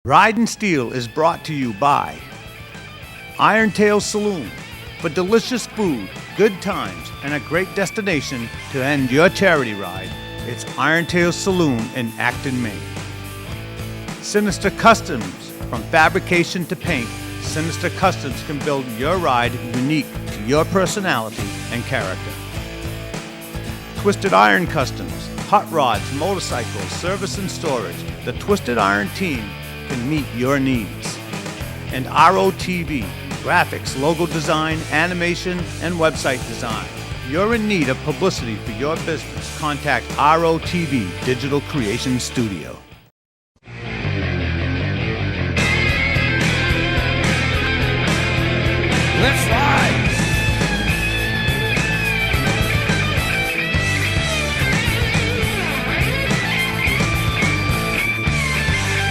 Ridin Steel is brought to you by Iron Tail Saloon. For delicious food, good times, and a great destination to end your charity ride, it's Iron Tail Saloon in Acton, Maine. Sinister Customs. From fabrication to paint, Sinister Customs can build your ride unique to your personality and character. Twisted Iron Customs. Hot rods, motorcycles, service and storage. The Twisted Iron team can meet your needs. And ROTV. Graphics, logo design, animation, and website design. You're in need of publicity for your business. Contact ROTV Digital Creation Studio. Let's ride!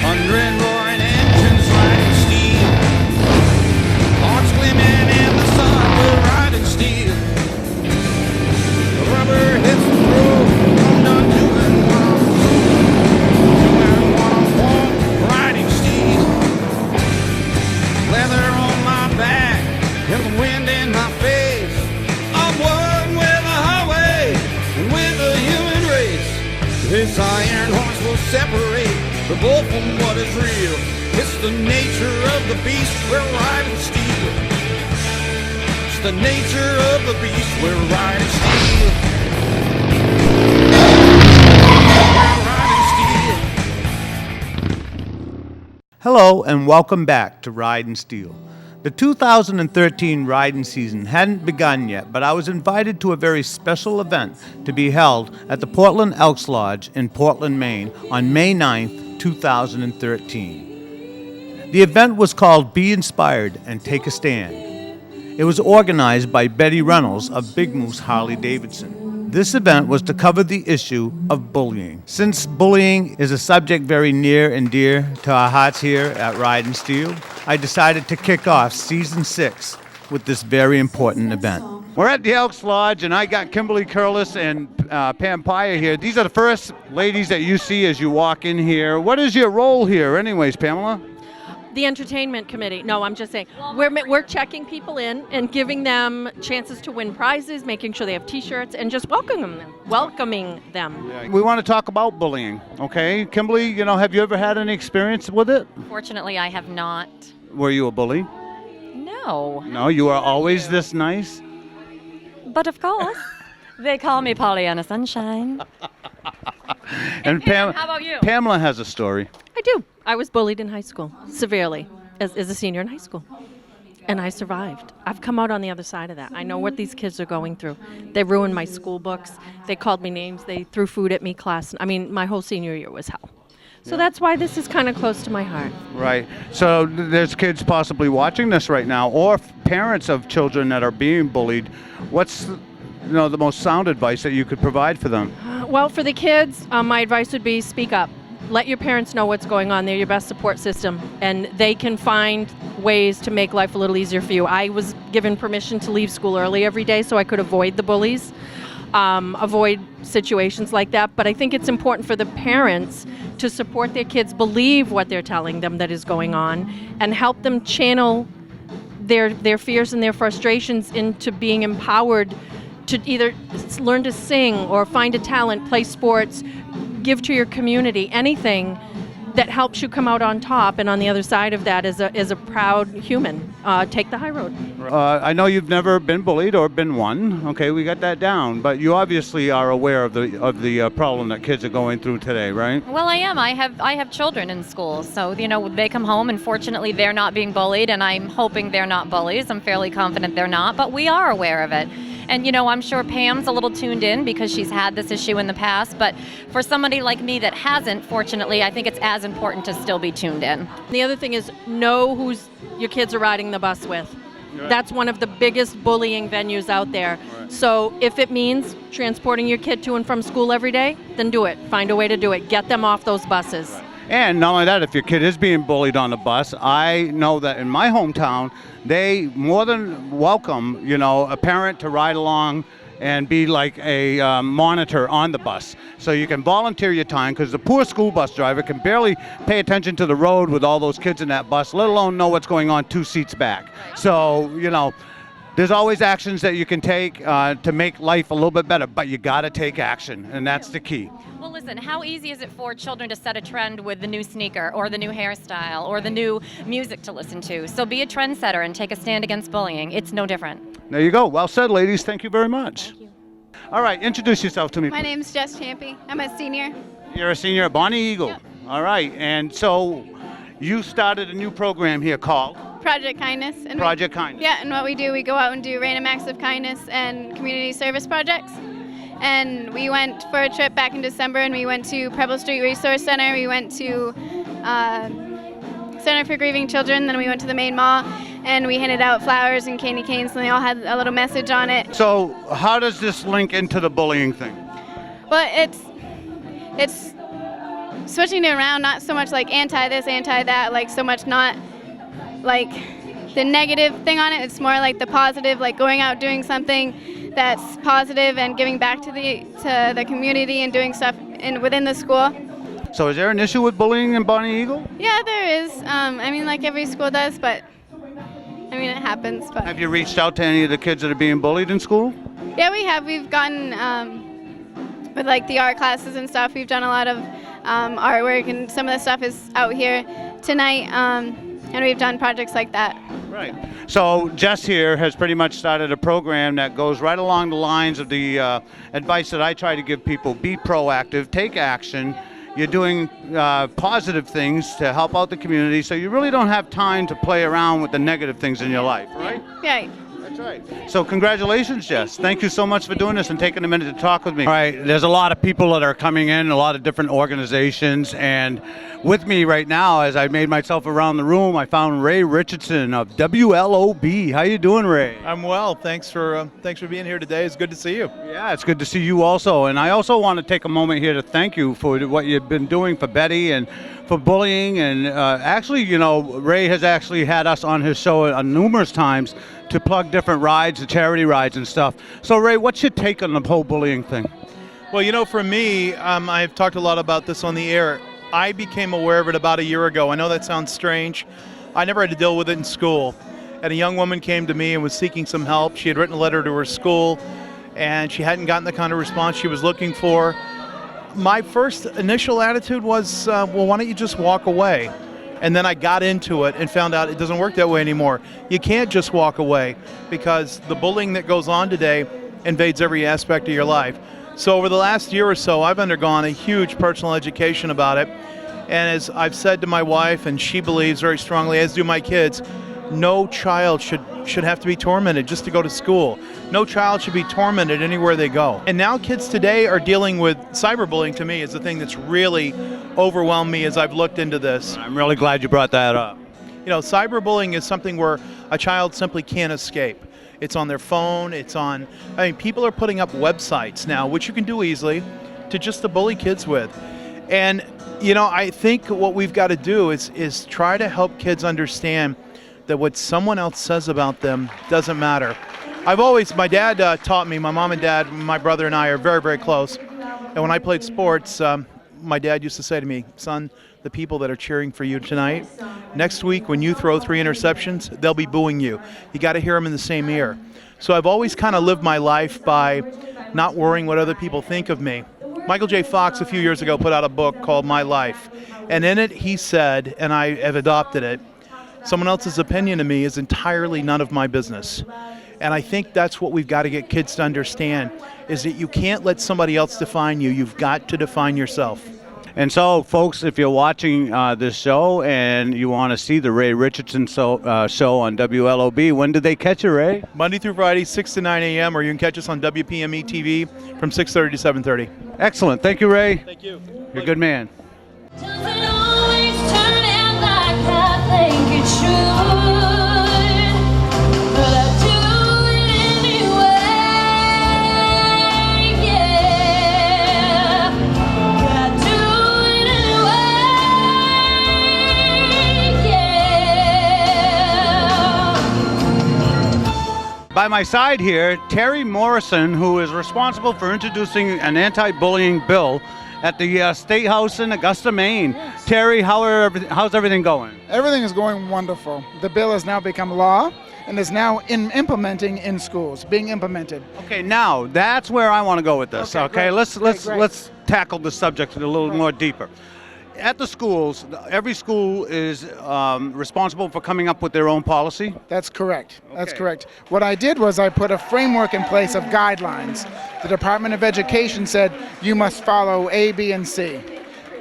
Hundred roaring engines riding steel, hearts gleaming in the sun, we're riding steel. The rubber hits the road, I'm not doing what I want, riding steel. Leather on my back, and the wind in my face. I'm one with the highway, and with the human race. This iron horse will separate the bull from what is real. It's the nature of the beast, we're riding steel. It's the nature of the beast, we're riding steel. We're riding steel. Hello and welcome back to Ridin Steel. The 2013 riding season hadn't begun yet, but I was invited to a very special event to be held at the Portland Elks Lodge in Portland, Maine on May 9th, 2013. The event was called Be Inspired and Take a Stand. It was organized by Betty Reynolds of Big Moose Harley-Davidson. This event was to cover the issue of bullying. Since bullying is a subject very near and dear to our hearts here at Ridin Steel, I decided to kick off Season 6 with this very important event. We're at the Elks Lodge, and I got Kimberly Curlis and Pam Paya here. These are the first ladies that you see as you walk in here. What is your role here anyways, Pamela? The entertainment committee. No, I'm just saying we're checking people in and giving them chances to win prizes, making sure they have T-shirts, and just welcoming them. Yeah. We want to talk about bullying, okay? Kimberly, have you ever had any experience with it? Fortunately, I have not. Were you a bully? No. No, you are always this nice? But of course, they call me Pollyanna Sunshine. And Pam, how about you? Pamela has a story. I do. I was bullied in high school, severely, as a senior in high school. And I survived. I've come out on the other side of that. I know what these kids are going through. They ruined my school books. They called me names. They threw food at me, my whole senior year was hell. So that's why this is kind of close to my heart. Right. So there's kids possibly watching this right now, or parents of children that are being bullied. What's the most sound advice that you could provide for them? Well, for the kids, my advice would be speak up. Let your parents know what's going on. They're your best support system, and they can find ways to make life a little easier for you. I was given permission to leave school early every day so I could avoid the bullies, avoid situations like that. But I think it's important for the parents to support their kids, believe what they're telling them that is going on, and help them channel their fears and their frustrations into being empowered to either learn to sing or find a talent, play sports, give to your community, anything that helps you come out on top, and on the other side of that is a proud human. Take the high road. I know you've never been bullied or been one. Okay, we got that down. But you obviously are aware of the problem that kids are going through today, right? Well, I am. I have children in school, so they come home, and fortunately they're not being bullied, and I'm hoping they're not bullies. I'm fairly confident they're not, but we are aware of it. And, I'm sure Pam's a little tuned in because she's had this issue in the past. But for somebody like me that hasn't, fortunately, I think it's as important to still be tuned in. The other thing is know who your kids are riding the bus with. Right. That's one of the biggest bullying venues out there. Right. So if it means transporting your kid to and from school every day, then do it. Find a way to do it. Get them off those buses. Right. And not only that, if your kid is being bullied on the bus, I know that in my hometown, they more than welcome, a parent to ride along and be like a monitor on the bus. So you can volunteer your time, because the poor school bus driver can barely pay attention to the road with all those kids in that bus, let alone know what's going on 2 seats back. So, you know, there's always actions that you can take to make life a little bit better, but you got to take action, and that's the key. Well, listen, how easy is it for children to set a trend with the new sneaker or the new hairstyle or the new music to listen to? So be a trendsetter and take a stand against bullying. It's no different. There you go. Well said, ladies. Thank you very much. Thank you. All right, introduce yourself to me. My name's Jess Champy. I'm a senior. You're a senior at Bonnie Eagle. Yep. All right, and so you started a new program here called Project Kindness. And Project Kindness. Yeah, and what we do, we go out and do random acts of kindness and community service projects. And we went for a trip back in December, and we went to Preble Street Resource Center. We went to Center for Grieving Children. Then we went to the main mall, and we handed out flowers and candy canes, and they all had a little message on it. So how does this link into the bullying thing? But it's switching it around, not so much like anti this, anti that, like so much not like the negative thing on it. It's more like the positive, like going out doing something that's positive and giving back to the community and doing stuff within the school. So is there an issue with bullying in Bonnie Eagle? Yeah, there is. I mean, like every school does, but I mean, it happens. But Have you reached out to any of the kids that are being bullied in school? yeah, we have. We've gotten with like the art classes and stuff. We've done a lot of artwork, and some of the stuff is out here tonight. And we've done projects like that. Right. So Jess here has pretty much started a program that goes right along the lines of the advice that I try to give people. Be proactive, take action. You're doing positive things to help out the community, so you really don't have time to play around with the negative things in your life, right? Right. That's right. So congratulations, Jess. Thank you so much for doing this and taking a minute to talk with me. All right, there's a lot of people that are coming in, a lot of different organizations, and with me right now, as I made myself around the room, I found Ray Richardson of WLOB. How you doing, Ray? I'm well. Thanks for being here today. It's good to see you. Yeah, it's good to see you also. And I also want to take a moment here to thank you for what you've been doing for Betty and for bullying. And actually, you know, Ray has actually had us on his show numerous times to plug different rides, the charity rides and stuff. So, Ray, what's your take on the whole bullying thing? Well, you know, for me, I've talked a lot about this on the air. I became aware of it about a year ago. I know that sounds strange. I never had to deal with it in school. And a young woman came to me and was seeking some help. She had written a letter to her school, and she hadn't gotten the kind of response she was looking for. My first initial attitude was, well, why don't you just walk away? And then I got into it and found out it doesn't work that way anymore. You can't just walk away, because the bullying that goes on today invades every aspect of your life. So over the last year or so, I've undergone a huge personal education about it. And as I've said to my wife, and she believes very strongly, as do my kids, no child should have to be tormented just to go to school. No child should be tormented anywhere they go. And now kids today are dealing with cyberbullying. To me, is the thing that's really overwhelmed me as I've looked into this. I'm really glad you brought that up. You know, cyberbullying is something where a child simply can't escape. It's on their phone, people are putting up websites now, which you can do easily, to bully kids with. And, you know, I think what we've got to do is try to help kids understand that what someone else says about them doesn't matter. My dad taught me, my mom and dad, my brother and I are very, very close. And when I played sports, my dad used to say to me, son, the people that are cheering for you tonight, next week when you throw 3 interceptions, they'll be booing you. You got to hear them in the same ear. So I've always kind of lived my life by not worrying what other people think of me. Michael J. Fox a few years ago put out a book called My Life. And in it he said, and I have adopted it, someone else's opinion of me is entirely none of my business. And I think that's what we've got to get kids to understand, is that you can't let somebody else define you. You've got to define yourself. And so, folks, if you're watching this show and you want to see the Ray Richardson show on WLOB, when did they catch you, Ray? Monday through Friday, 6 to 9 a.m., or you can catch us on WPME TV from 6:30 to 7:30. Excellent. Thank you, Ray. Thank you. You're a good man. Doesn't always turn out like I think it should, but I do it anyway, yeah. I do it anyway, yeah. By by my side here, Terry Morrison, who is responsible for introducing an anti-bullying bill at the State House in Augusta, Maine. Terry, how's everything going? Everything is going wonderful. The bill has now become law and is now implementing in schools, being implemented. Okay, now that's where I want to go with this. Okay, great. let's tackle the subject a little more deeper. At the schools, every school is responsible for coming up with their own policy. That's correct. That's Okay. correct. What I did was I put a framework in place of guidelines. The Department of Education said you must follow A, B, and C.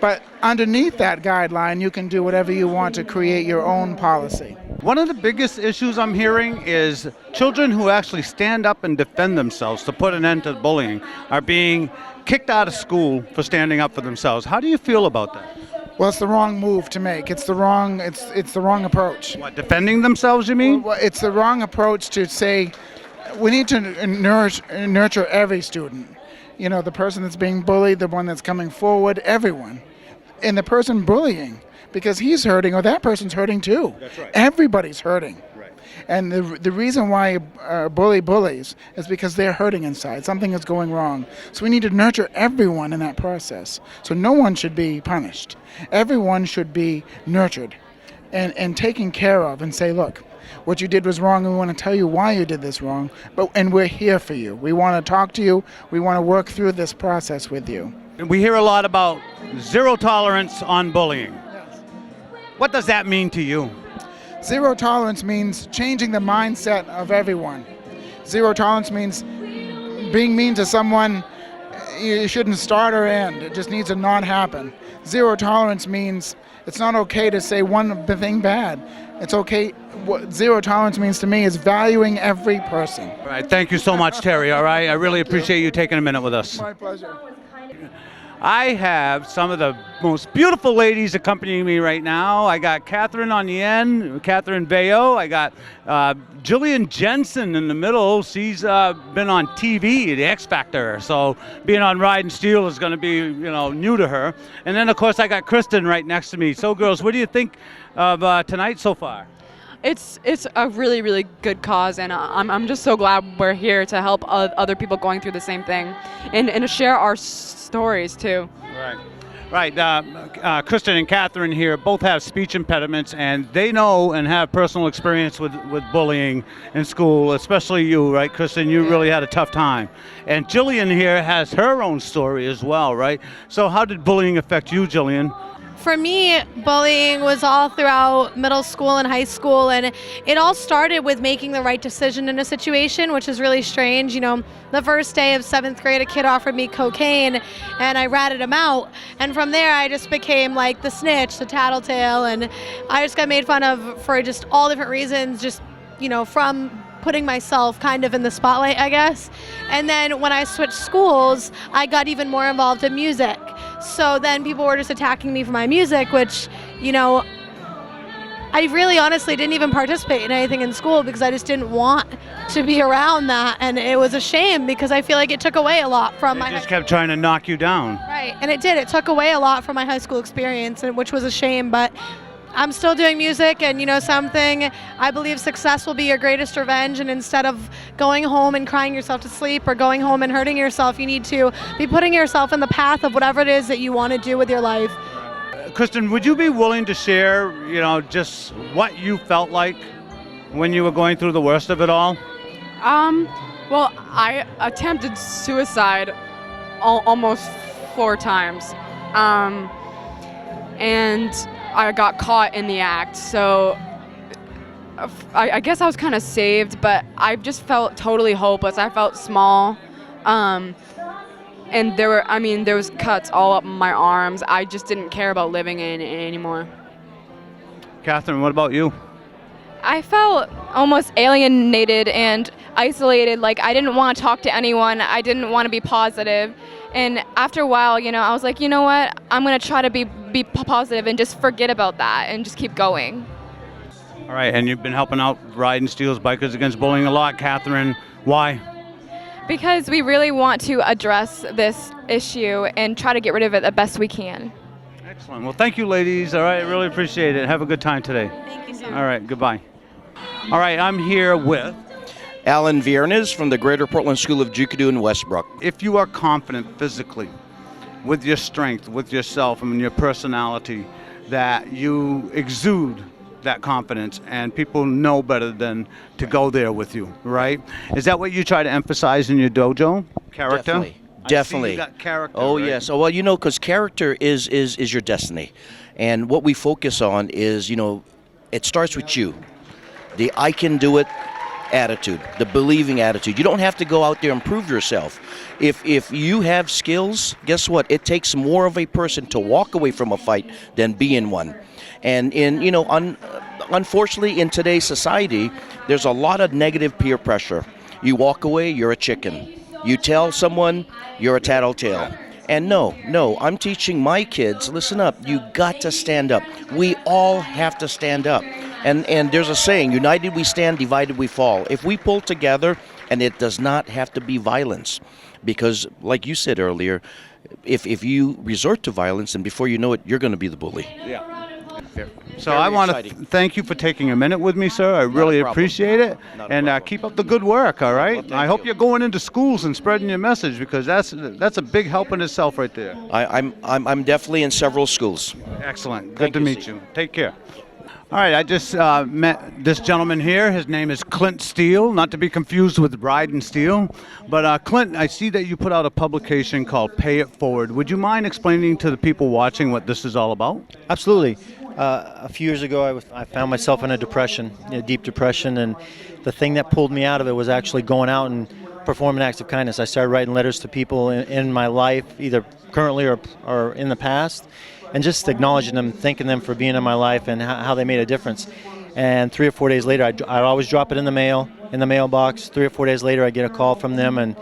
But underneath that guideline, you can do whatever you want to create your own policy. One of the biggest issues I'm hearing is children who actually stand up and defend themselves to put an end to bullying are being kicked out of school for standing up for themselves. How do you feel about that? Well, it's the wrong move to make. It's the wrong approach. What, defending themselves, you mean? Well, it's the wrong approach to say we need to nurture every student. You know, the person that's being bullied, the one that's coming forward, everyone. And the person bullying, because he's hurting or that person's hurting too. That's right. Everybody's hurting. Right. And the reason why a bully bullies is because they're hurting inside. Something is going wrong. So we need to nurture everyone in that process. So no one should be punished. Everyone should be nurtured and taken care of and say, look, what you did was wrong and we want to tell you why you did this wrong, and we're here for you. We want to talk to you. We want to work through this process with you. We hear a lot about zero tolerance on bullying. What does that mean to you? Zero tolerance means changing the mindset of everyone. Zero tolerance means being mean to someone, you shouldn't start or end. It just needs to not happen. Zero tolerance means it's not okay to say one thing bad. It's okay. What zero tolerance means to me is valuing every person. All right, thank you so much, Terry, all right? I really appreciate you taking a minute with us. My pleasure. I have some of the most beautiful ladies accompanying me right now. I got Catherine on the end, Catherine Bayo. I got Jillian Jensen in the middle. She's been on TV, The X Factor, so being on Ridin Steel is going to be, new to her. And then, of course, I got Kristen right next to me. So, girls, what do you think of tonight so far? It's a really, really good cause, and I'm just so glad we're here to help other people going through the same thing and to share our stories, too. Right. Kristen and Catherine here both have speech impediments, and they know and have personal experience with bullying in school, especially you, right, Kristen? You really had a tough time. And Jillian here has her own story as well, right? So how did bullying affect you, Jillian? For me, bullying was all throughout middle school and high school, and it all started with making the right decision in a situation, which is really strange. The first day of 7th grade, a kid offered me cocaine, and I ratted him out. And from there, I just became like the snitch, the tattletale, and I just got made fun of for just all different reasons, just, from putting myself kind of in the spotlight, I guess. And then when I switched schools, I got even more involved in music. So then people were just attacking me for my music, which, I really honestly didn't even participate in anything in school because I just didn't want to be around that. And it was a shame because I feel like it took away a lot from They just kept trying to knock you down. Right, and it did. It took away a lot from my high school experience, which was a shame, but I'm still doing music, and something, I believe success will be your greatest revenge, and instead of going home and crying yourself to sleep or going home and hurting yourself, you need to be putting yourself in the path of whatever it is that you want to do with your life. Kristen, would you be willing to share, just what you felt like when you were going through the worst of it all? Well, I attempted suicide almost 4 times, and I got caught in the act, so I guess I was kind of saved, but I just felt totally hopeless. I felt small, and there was cuts all up my arms. I just didn't care about living in it anymore. Catherine, what about you? I felt almost alienated and isolated, like I didn't want to talk to anyone. I didn't want to be positive. And after a while, I was like, you know what? I'm going to try to be positive and just forget about that and just keep going. All right, and you've been helping out Ridin Steel's Bikers Against Bullying a lot. Catherine, why? Because we really want to address this issue and try to get rid of it the best we can. Excellent. Well, thank you, ladies. All right, I really appreciate it. Have a good time today. Thank you so All right, goodbye. All right, I'm here with Alan Viernes from the Greater Portland School of Jukadu in Westbrook. If you are confident physically, with your strength, with yourself, and your personality, that you exude that confidence and people know better than to go there with you, right? Is that what you try to emphasize in your dojo? Character? Definitely. I Definitely. see you got character, Oh, right? yes. Oh, well, because character is your destiny. And what we focus on is, it starts with you. The I can do it attitude, the believing attitude. You don't have to go out there and prove yourself. If you have skills, guess what? It takes more of a person to walk away from a fight than be in one. And unfortunately, in today's society, there's a lot of negative peer pressure. You walk away, you're a chicken. You tell someone, you're a tattletale. And no, I'm teaching my kids, listen up, you got to stand up. We all have to stand up. And there's a saying, united we stand, divided we fall. If we pull together, and it does not have to be violence, because like you said earlier, if you resort to violence, and before you know it, you're going to be the bully. Yeah. So Very I want to exciting. thank you for taking a minute with me, sir. I really problem. appreciate it. Not a And problem. keep up the good work, all right? thank I hope you. you're going into schools and spreading your message, because that's a big help in itself right there. I'm definitely in several schools. Excellent. Good Thank to you, meet Steve. you. Take care. All right, I just met this gentleman here. His name is Clint Steele, not to be confused with Ridin Steele. But Clint, I see that you put out a publication called Pay It Forward. Would you mind explaining to the people watching what this is all about? Absolutely. A few years ago, I found myself in a depression, a deep depression, and the thing that pulled me out of it was actually going out and performing acts of kindness. I started writing letters to people in my life, either currently or in the past, and just acknowledging them, thanking them for being in my life and how they made a difference. And 3 or 4 days later, I'd always drop it in the mailbox. 3 or 4 days later, I get a call from them, and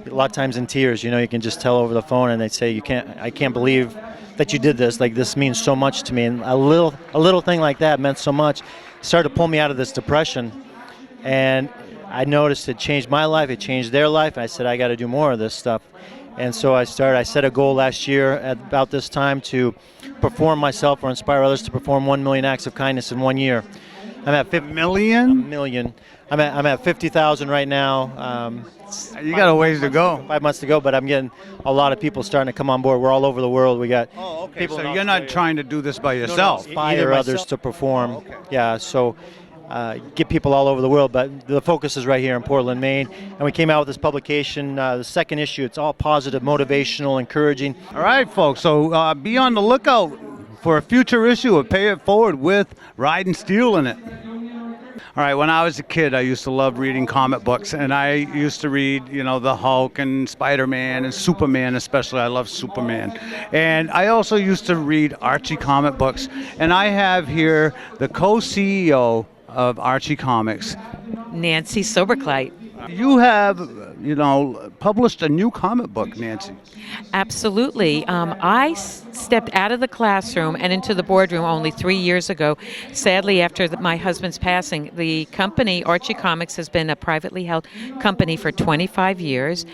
a lot of times in tears. You can just tell over the phone, and they'd say, I can't believe that you did this. Like, this means so much to me. And a little thing like that meant so much. It started to pull me out of this depression, and I noticed it changed my life. It changed their life. And I said, I got to do more of this stuff. And so I set a goal last year at about this time to perform myself or inspire others to perform 1 million acts of kindness in 1 year. I'm at 50 million? million. I'm at 50,000 right now. You got a ways to go. 5 months to go, but I'm getting a lot of people starting to come on board. We're all over the world. We got people. So in you're not Australia. trying to do this by yourself. Inspire others to perform. Yeah, so get people all over the world, but the focus is right here in Portland, Maine. And we came out with this publication, the second issue. It's all positive, motivational, encouraging. All right, folks. So be on the lookout for a future issue of Pay It Forward with Ridin Steele in it. All right, when I was a kid, I used to love reading comic books, and I used to read, the Hulk and Spider-Man and Superman especially. I love Superman. And I also used to read Archie comic books. And I have here the co-CEO of Archie Comics, Nancy Soberkleit. You have, published a new comic book, Nancy. Absolutely. I stepped out of the classroom and into the boardroom only 3 years ago. Sadly, after my husband's passing, the company, Archie Comics, has been a privately held company for 25 years.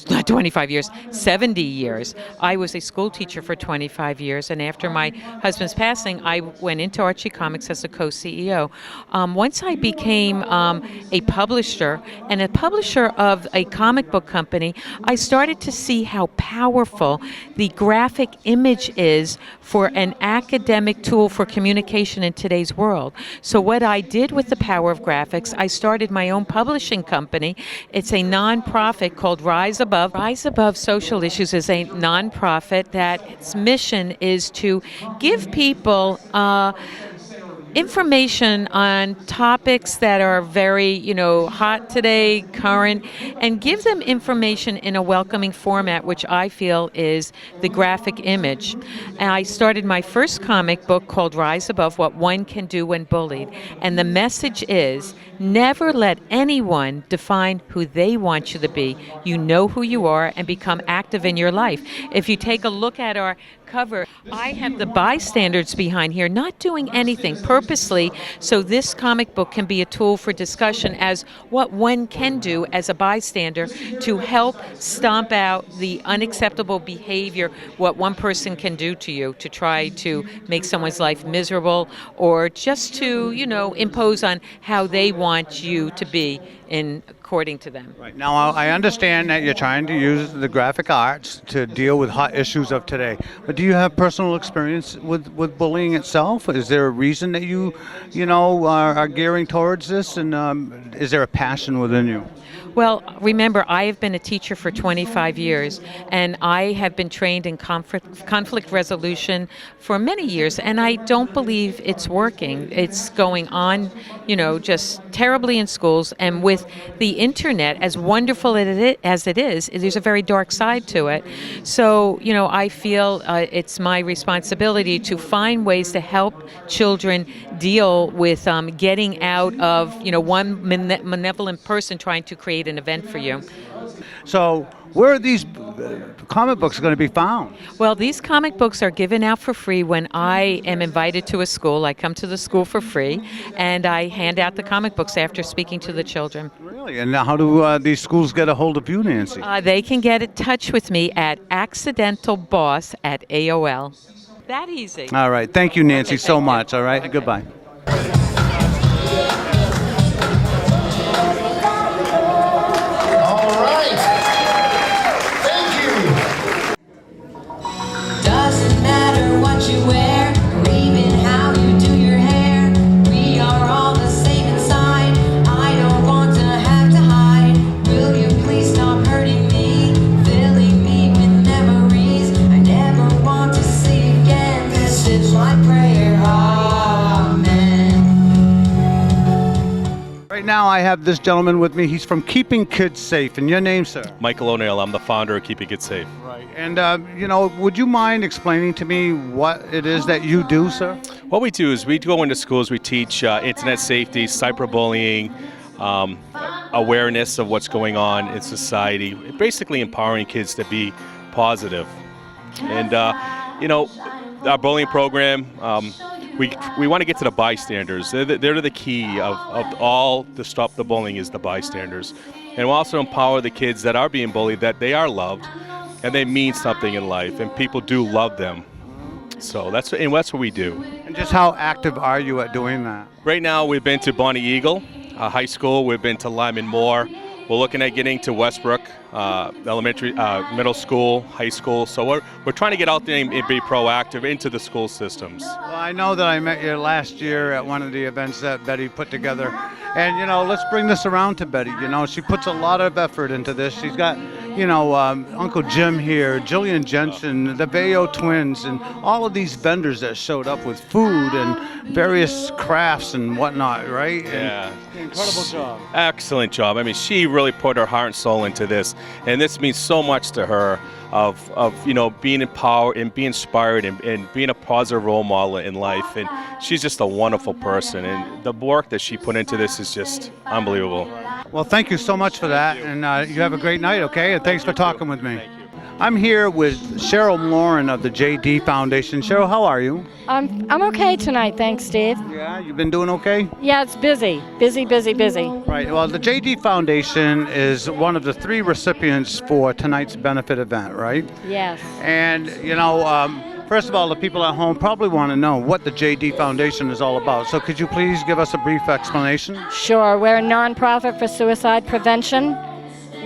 Not 25 years, 70 years. I was a school teacher for 25 years, and after my husband's passing, I went into Archie Comics as a co-CEO. Once I became a publisher, and a publisher of a comic book company, I started to see how powerful the graphic image is for an academic tool for communication in today's world. So what I did with the power of graphics, I started my own publishing company. It's a nonprofit called Rise Above. Rise Above Social Issues is a nonprofit that its mission is to give people information on topics that are very, hot today, current, and give them information in a welcoming format, which I feel is the graphic image. And I started my first comic book called Rise Above, What One Can Do When Bullied. And the message is, never let anyone define who they want you to be. You know who you are and become active in your life. If you take a look at our cover, I have the bystanders behind here not doing anything purposely, so this comic book can be a tool for discussion as what one can do as a bystander to help stomp out the unacceptable behavior, what one person can do to you to try to make someone's life miserable or just to, impose on how they want you to be in according to them. Right. Now, I understand that you're trying to use the graphic arts to deal with hot issues of today, but do you have personal experience with bullying itself? Is there a reason that you are gearing towards this, and is there a passion within you? Well, remember, I have been a teacher for 25 years, and I have been trained in conflict resolution for many years, and I don't believe it's working. It's going on, just terribly in schools, and with the internet, as wonderful as it is, there's a very dark side to it. So, I feel it's my responsibility to find ways to help children deal with getting out of, one malevolent person trying to create an event for you. So where are these comic books going to be found? Well, these comic books are given out for free when I am invited to a school. I come to the school for free, and I hand out the comic books after speaking to the children. Really? And how do these schools get a hold of you, Nancy? They can get in touch with me at accidentalboss@AOL. That easy. All right. Thank you, Nancy, so much. All right. Okay. Goodbye. Doesn't matter what you wear, or even how you do your hair. We are all the same inside. I don't want to have to hide. Will you please stop hurting me, filling me with memories I never want to see again? This is my prayer. Amen. Right now, I have this gentleman with me. He's from Keeping Kids Safe. And your name, sir? Michael O'Neill. I'm the founder of Keeping Kids Safe. Right. And, would you mind explaining to me what it is that you do, sir? What we do is we go into schools, we teach internet safety, cyberbullying, awareness of what's going on in society, basically empowering kids to be positive. And, our bullying program, we want to get to the bystanders. They're the key of all to stop the bullying is the bystanders. And we'll also empower the kids that are being bullied that they are loved and they mean something in life and people do love them. So that's what we do. And just how active are you at doing that? Right now we've been to Bonnie Eagle High School. We've been to Lyman Moore. We're looking at getting to Westbrook Elementary, Middle School, High School. So we're trying to get out there and be proactive into the school systems. Well, I know that I met you last year at one of the events that Betty put together. And, let's bring this around to Betty. She puts a lot of effort into this. She's got, Uncle Jim here, Jillian Jensen, the Bayo twins, and all of these vendors that showed up with food and various crafts and whatnot, right? Yeah. Incredible job. Excellent job. I mean, she really put her heart and soul into this. And this means so much to her of being empowered and being inspired and being a positive role model in life. And she's just a wonderful person. And the work that she put into this is just unbelievable. Well, thank you so much for that. And you have a great night, okay? And thanks for talking with me. I'm here with Cheryl Lauren of the JD Foundation. Cheryl, how are you? I'm okay tonight, thanks, Steve. Yeah, you've been doing okay? Yeah, it's busy. Busy. Right, well, the JD Foundation is one of the 3 recipients for tonight's benefit event, right? Yes. And, first of all, the people at home probably want to know what the JD Foundation is all about. So could you please give us a brief explanation? Sure. We're a nonprofit for suicide prevention.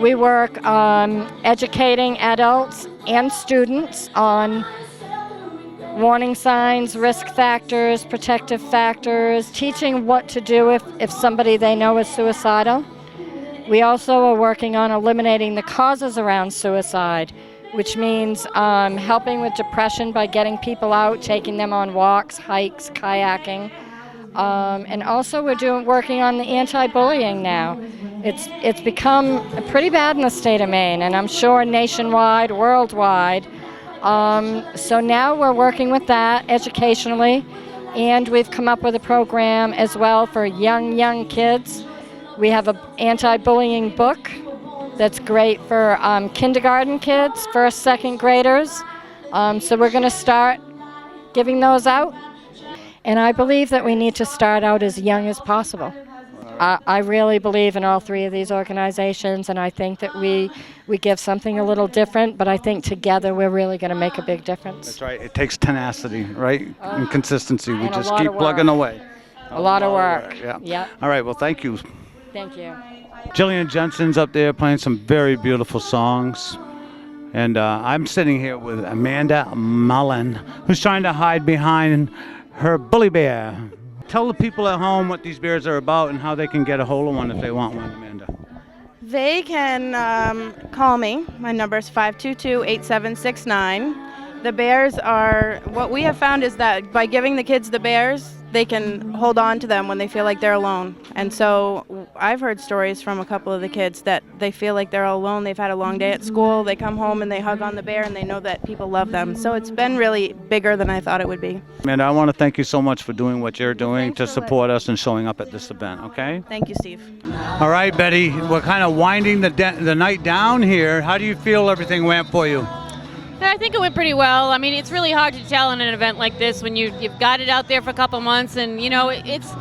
We work on educating adults and students on warning signs, risk factors, protective factors, teaching what to do if somebody they know is suicidal. We also are working on eliminating the causes around suicide, which means helping with depression by getting people out, taking them on walks, hikes, kayaking. And also we're working on the anti-bullying now. It's become pretty bad in the state of Maine, and I'm sure nationwide, worldwide. So now we're working with that educationally, and we've come up with a program as well for young kids. We have an anti-bullying book that's great for kindergarten kids, first, second graders. So we're going to start giving those out. And I believe that we need to start out as young as possible. I really believe in all 3 of these organizations, and I think that we give something a little different, but I think together we're really going to make a big difference. That's right. It takes tenacity, right? And consistency. We and just keep plugging away. A lot of work. Yeah. Yep. All right. Well, thank you. Thank you. Jillian Jensen's up there playing some very beautiful songs. And I'm sitting here with Amanda Mullen, who's trying to hide behind her bully bear. Tell the people at home what these bears are about and how they can get a hold of one if they want one, Amanda. They can call me. My number is 522-8769. The bears are, what we have found is that by giving the kids the bears, they can hold on to them when they feel like they're alone. And so I've heard stories from a couple of the kids that they feel like they're all alone. They've had a long day at school. They come home and they hug on the bear and they know that people love them. So it's been really bigger than I thought it would be. Amanda, I want to thank you so much for doing what you're doing to support us and showing up at this event, okay? Thank you, Steve. All right, Betty, we're kind of winding the night down here. How do you feel everything went for you? I think it went pretty well. I mean, it's really hard to tell in an event like this when you've got it out there for a couple months, and it's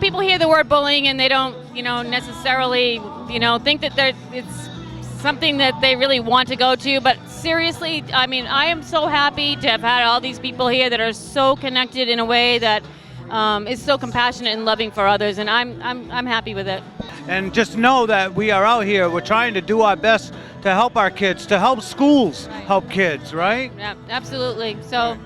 people hear the word bullying and they don't necessarily think that it's something that they really want to go to. But seriously, I mean, I am so happy to have had all these people here that are so connected in a way that is so compassionate and loving for others, and I'm happy with it. And just know that we are out here. We're trying to do our best to help our kids, to help schools help kids, right? Yeah, absolutely. So,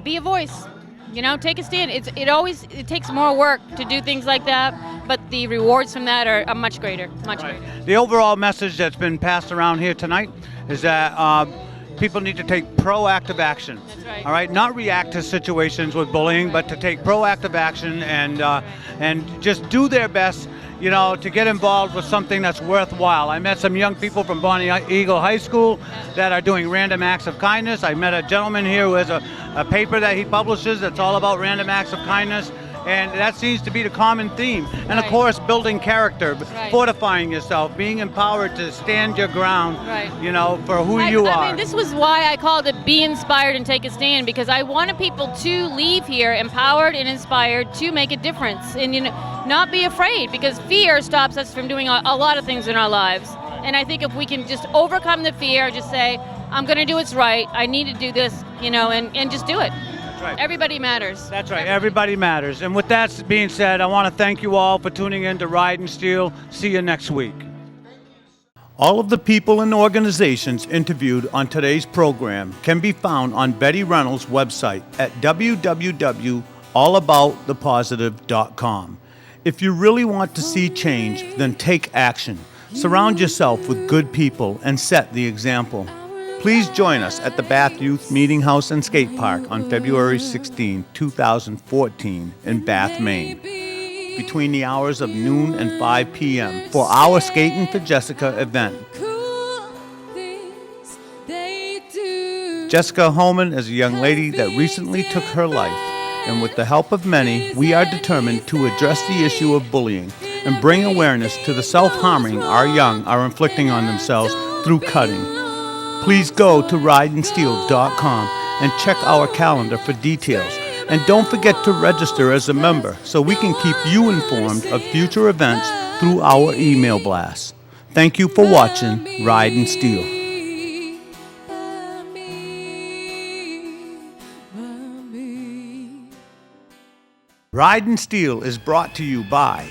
be a voice. Take a stand. It takes more work to do things like that, but the rewards from that are much greater, much greater. The overall message that's been passed around here tonight is that people need to take proactive action. That's right. All right, not react to situations with bullying, but to take proactive action and just do their best, to get involved with something that's worthwhile. I met some young people from Bonnie Eagle High School that are doing random acts of kindness. I met a gentleman here who has a paper that he publishes that's all about random acts of kindness. And that seems to be the common theme. And of course, building character, fortifying yourself, being empowered to stand your ground, for who you are. I mean, this was why I called it Be Inspired and Take a Stand, because I wanted people to leave here empowered and inspired to make a difference and not be afraid, because fear stops us from doing a lot of things in our lives. And I think if we can just overcome the fear, just say, I'm going to do what's right, I need to do this, and just do it. Right. Everybody matters. That's right. Everybody matters. And with that being said, I want to thank you all for tuning in to Ridin Steel. See you next week. All of the people and organizations interviewed on today's program can be found on Betty Reynolds' website at www.allaboutthepositive.com. If you really want to see change, then take action. Surround yourself with good people and set the example. Please join us at the Bath Youth Meeting House and Skate Park on February 16, 2014 in Bath, Maine, between the hours of noon and 5 p.m. for our Skating for Jessica event. Jessica Holman is a young lady that recently took her life, and with the help of many, we are determined to address the issue of bullying and bring awareness to the self-harming our young are inflicting on themselves through cutting. Please go to ridinsteel.com and check our calendar for details. And don't forget to register as a member so we can keep you informed of future events through our email blast. Thank you for watching Ridin Steel. Ridin Steel is brought to you by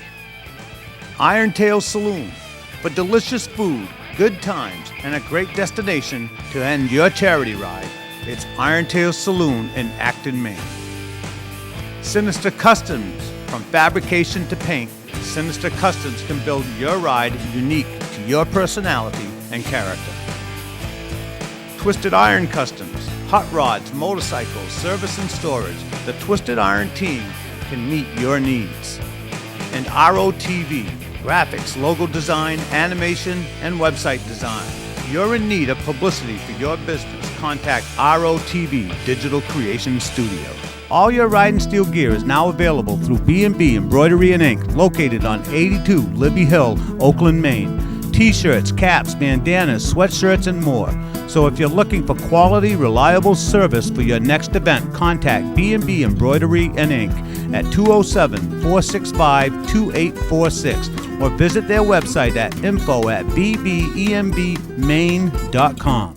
Iron Tail Saloon for delicious food, good times, and a great destination to end your charity ride. It's Iron Tail Saloon in Acton, Maine. Sinister Customs, from fabrication to paint, Sinister Customs can build your ride unique to your personality and character. Twisted Iron Customs, hot rods, motorcycles, service and storage. The Twisted Iron team can meet your needs. And ROTV, graphics, logo design, animation, and website design. If you're in need of publicity for your business, contact ROTV Digital Creation Studio. All your Ridin Steel gear is now available through B&B Embroidery and Ink, located on 82 Libby Hill, Oakland, Maine. T-shirts, caps, bandanas, sweatshirts, and more. So if you're looking for quality, reliable service for your next event, contact B&B Embroidery and Ink at 207-465-2846 or visit their website at info@bbembmaine.com.